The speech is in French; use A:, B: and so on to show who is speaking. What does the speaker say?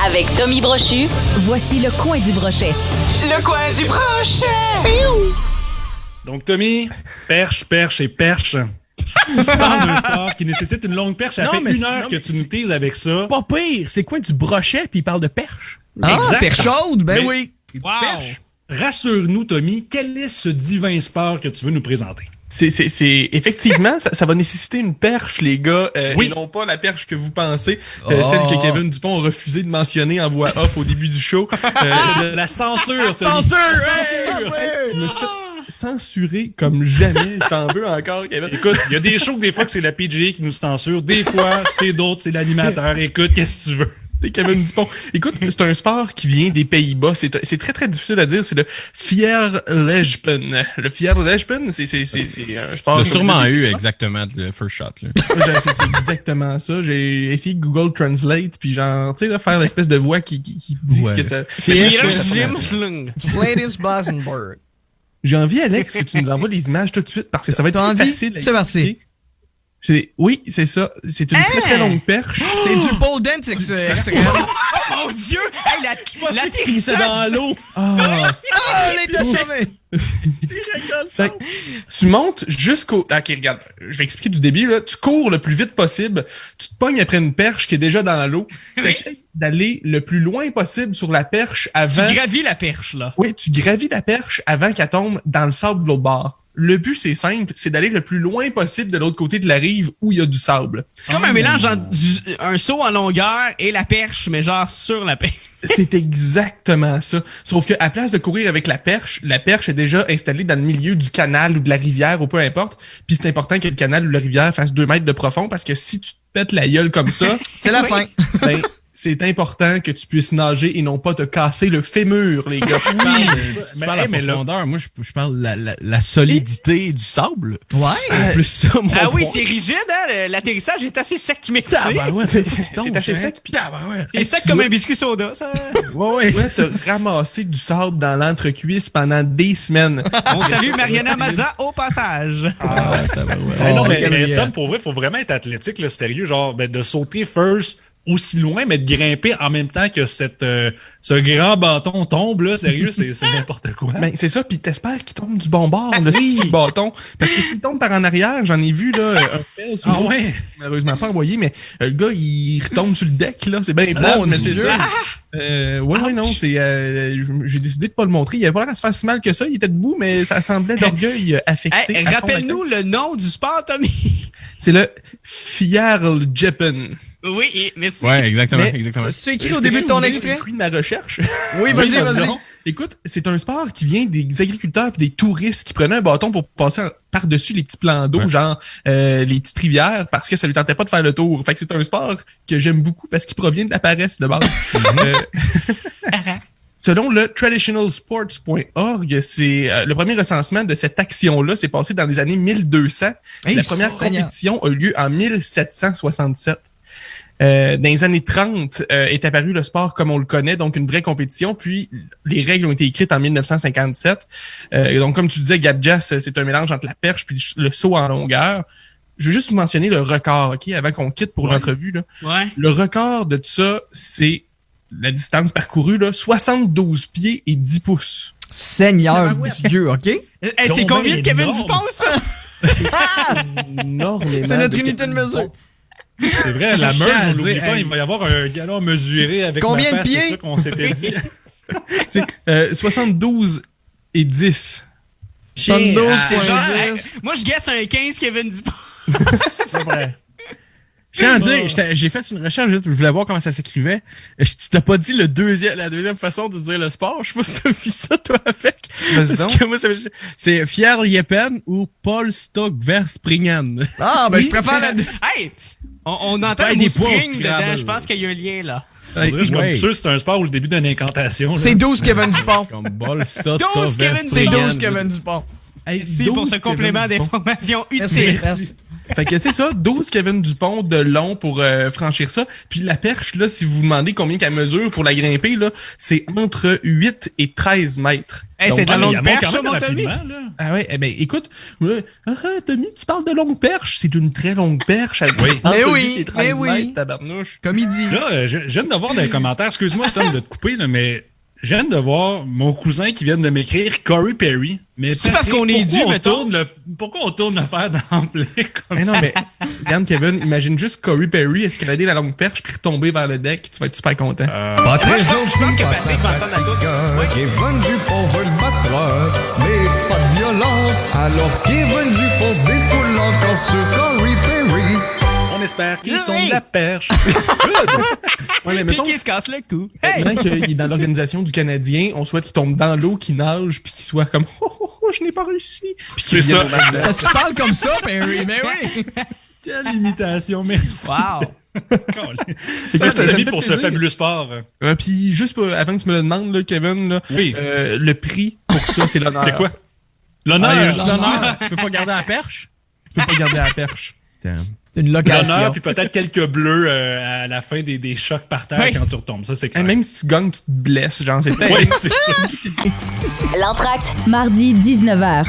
A: Avec Tommy Brochu,
B: voici le coin du brochet.
A: le coin du brochet.
C: Donc, Tommy, perche et perche. Tu parles d'un sport qui nécessite une longue perche. Ça fait une heure que tu nous teases avec ça.
D: Pas pire, c'est quoi du brochet puis il parle de perche?
C: Exact.
E: Perche chaude, ben
C: Mais-
E: oui.
D: Wow!
C: Rassure-nous, Tommy, quel est ce divin sport que tu veux nous présenter?
D: C'est effectivement, ça va nécessiter une perche, les gars,
C: Oui.
D: et non pas la perche que vous pensez, celle que Kevin Dupont a refusé de mentionner en voix off au début du show.
C: De la censure, Tommy.
D: Je me suis fait censurer comme jamais. J'en veux encore, Kevin.
C: Écoute, il y a des shows que des fois que c'est la PGA qui nous censure. Des fois, c'est d'autres, c'est l'animateur. Écoute, qu'est-ce que tu veux?
D: C'est Kevin Dupont. Écoute, c'est un sport qui vient des Pays-Bas. C'est très, très difficile à dire. C'est le Vierlegpen. Le Vierlegpen, c'est un sport...
F: T'as sûrement eu exactement le first shot. Là.
D: C'est exactement ça. J'ai essayé Google Translate, puis genre, tu sais, là, faire l'espèce de voix qui dit ce que ça...
E: Gladys Bosenberg.
D: J'ai envie, Alex, que tu nous envoies les images tout de suite, parce que ça va être
E: T'as
D: plus
E: envie?
D: facile à
E: C'est parti.
D: expliquer. Oui, c'est ça. C'est une très, très longue perche.
E: C'est du pole dance extrême.
G: Oh mon Dieu! Hey, l'atterrissage
D: dans l'eau.
E: Ah, on est assommés.
D: Fait que tu montes jusqu'au... Ok, regarde, je vais expliquer du début. Là. Tu cours le plus vite possible. Tu te pognes après une perche qui est déjà dans l'eau. Tu essaies d'aller le plus loin possible sur la perche avant...
G: Tu gravis la perche, là.
D: Oui, tu gravis la perche avant qu'elle tombe dans le sable de l'autre bord. Le but, c'est simple, c'est d'aller le plus loin possible de l'autre côté de la rive où il y a du sable.
G: C'est comme un mélange entre un saut en longueur et la perche, mais genre sur la perche.
D: C'est exactement ça. Sauf qu'à place de courir avec la perche est déjà installée dans le milieu du canal ou de la rivière ou peu importe. Puis c'est important que le canal ou la rivière fasse 2 mètres de profond parce que si tu te pètes la gueule comme ça...
E: C'est la fin.
D: Ben, c'est important que tu puisses nager et non pas te casser le fémur, les gars.
F: Tu parles la profondeur. Moi, je parle de la solidité du sable.
E: Ouais.
F: C'est plus ça, mon
G: Ah oui,
F: point.
G: c'est rigide, hein? L'atterrissage est assez sec, merci.
D: C'est assez sec. Puis
G: C'est sec comme un biscuit soda, ça.
D: ouais, te ramasser du sable dans l'entrecuisse pendant des semaines.
G: On salue Mariana Mazza au passage.
C: Non, mais
E: quel
C: Tom, pour vrai, il faut vraiment être athlétique, là, sérieux. Genre, de sauter first aussi loin, mais de grimper en même temps que ce grand bâton tombe, là, sérieux, c'est n'importe quoi.
D: Ben, c'est ça, puis t'espères qu'il tombe du bon bord, le bâton. Parce que s'il tombe par en arrière, j'en ai vu, là, un fail sur l'autre.
C: Ouais.
D: Malheureusement pas envoyé, mais le gars, il retombe sur le deck, là. C'est bien plate, mais c'est ça. Ouais, non, c'est... j'ai décidé de pas le montrer. Il avait pas l'air à se faire si mal que ça. Il était debout, mais ça semblait l'orgueil affecté.
G: Hey, rappelle-nous le nom du sport, Tommy.
D: C'est le Vierlegpen.
G: Oui, merci.
F: Ouais, exactement.
D: Mais
F: exactement.
E: Tu écrit au début de ton extrait?
D: Le fruit de ma recherche.
E: Oui, vas-y,
D: Oui,
E: vas-y.
D: Écoute, c'est un sport qui vient des agriculteurs et des touristes qui prenaient un bâton pour passer par-dessus les petits plans d'eau, genre les petites rivières, parce que ça lui tentait pas de faire le tour. Fait que c'est un sport que j'aime beaucoup parce qu'il provient de la paresse de base. Selon le traditionalsports.org, c'est le premier recensement de cette action-là s'est passé dans les années 1200.
E: Hey,
D: la première
E: Seigneur.
D: compétition a eu lieu en 1767. Dans les années 30 est apparu le sport comme on le connaît, donc une vraie compétition, puis les règles ont été écrites en 1957. Donc comme tu disais, Gadjas, c'est un mélange entre la perche puis le saut en longueur. Je veux juste vous mentionner le record, OK, avant qu'on quitte pour l'entrevue. Là.
G: Ouais.
D: Le record de tout ça, c'est la distance parcourue, là, 72 pieds et 10 pouces.
E: Seigneur Dieu, OK?
G: Hey, c'est
C: Donc,
G: combien de Kevin
C: énorme.
G: Dupont, ça?
D: Énormément.
E: C'est notre unité de mesure.
C: C'est vrai, la merge, on l'oublie
F: dire,
C: pas,
F: hey.
C: il va y avoir un galon mesuré avec
E: Combien
C: ma
E: de
C: face,
E: pieds?
C: c'est ça qu'on s'était dit.
D: C'est 72 et 10.
E: 72,
G: C'est genre, hey,
E: 10.
G: moi, je guesse un 15 Kevin Dupont.
C: C'est vrai.
F: Je tiens à dire, j'ai fait une recherche, je voulais voir comment ça s'écrivait. Tu t'as pas dit la deuxième façon de dire le sport. Je sais pas si t'as vu ça, toi, avec.
D: Vas-y
F: Parce
D: donc.
F: que moi, c'est Vierlegpen ou Polstokverspringen.
E: Ah, ben je préfère la...
G: Hey, on entend
F: Ouais,
G: le
F: des
G: mot
F: points au
G: spring dedans.
F: Scrabble.
G: Je pense qu'il y a un lien, là.
C: Je suis comme
F: Ouais.
C: sûr que c'est un sport ou le début d'une incantation. là.
E: C'est 12 Kevin Dupont.
F: Comme
E: 12 Kevin, c'est 12 Kevin Dupont.
D: Hey,
G: Merci pour
D: 12
G: ce complément
D: Kevin Dupont.
G: d'information
E: Merci.
G: utile.
E: Merci.
D: Fait que c'est ça, 12 Kevin Dupont de long pour franchir ça. Puis la perche, là, si vous vous demandez combien qu'elle mesure pour la grimper, là, c'est entre 8 et 13 mètres.
G: Hey, c'est de la
C: Ouais, mais il y
G: longue
C: a
G: perche, ça,
C: quand même
G: mon Tommy?
C: rapidement, là.
D: Ah ouais, eh ben écoute, Tommy, tu parles de longue perche, c'est une très longue perche.
C: Oui.
E: Mais
D: Entre
E: oui,
D: 8 et 13
E: mais oui.
D: mètres, tabarnouche.
E: Comme il dit.
C: Là, je viens de voir dans les commentaires, excuse-moi, Tom, de te couper, là, mais je viens de voir mon cousin qui vient de m'écrire Corey Perry. Mais
G: C'est parce qu'on est
C: pourquoi
G: dû,
C: on
G: mettons?
C: Pourquoi on tourne l'affaire d'emblée comme
D: Eh non,
C: ça?
D: mais regarde, Kevin, imagine juste Corey Perry escalader la longue perche puis retomber vers le deck. Tu vas être super content.
E: Pas très
G: je pense que Patrick va entendre la toune.
H: Kevin Dupont veut le battre, mais pas de violence. Alors Kevin Dupont se défoule encore sur Corey Perry.
C: On espère qu'ils sont
G: Hey!
C: de la perche.
D: Ouais, mais
G: Puis
D: mettons,
G: qui se casse le cou. Hey!
D: maintenant qu'il est dans l'organisation du Canadien, on souhaite qu'il tombe dans l'eau, qu'il nage, puis qu'il soit comme « Oh, je n'ai pas réussi !» Puis qu'il
C: C'est ça.
D: vienne au match.
E: Parce qu'il parle comme ça, Perry. Mais oui.
C: Quelle imitation, merci.
G: Wow!
C: C'est
D: ça
C: tes
D: me
C: amis
D: fait
C: pour ce
D: plaisir.
C: fabuleux sport.
D: Puis juste avant que tu me le demandes, là, Kevin, là,
C: Oui.
D: le prix pour ça, c'est l'honneur.
C: C'est quoi?
F: Ah, il y a
C: L'honneur.
F: juste l'honneur. Tu peux pas garder la perche?
D: Tu peux pas garder la perche.
E: C'est une
C: L'honneur,
E: location.
C: puis peut-être quelques bleus à la fin des chocs par terre
G: Oui.
C: quand tu retombes. Ça, c'est
D: Hey,
C: clair.
D: même si tu gagnes, tu te blesses. Genre, c'est terrible.
C: Oui, c'est ça.
B: L'entracte, mardi 19h.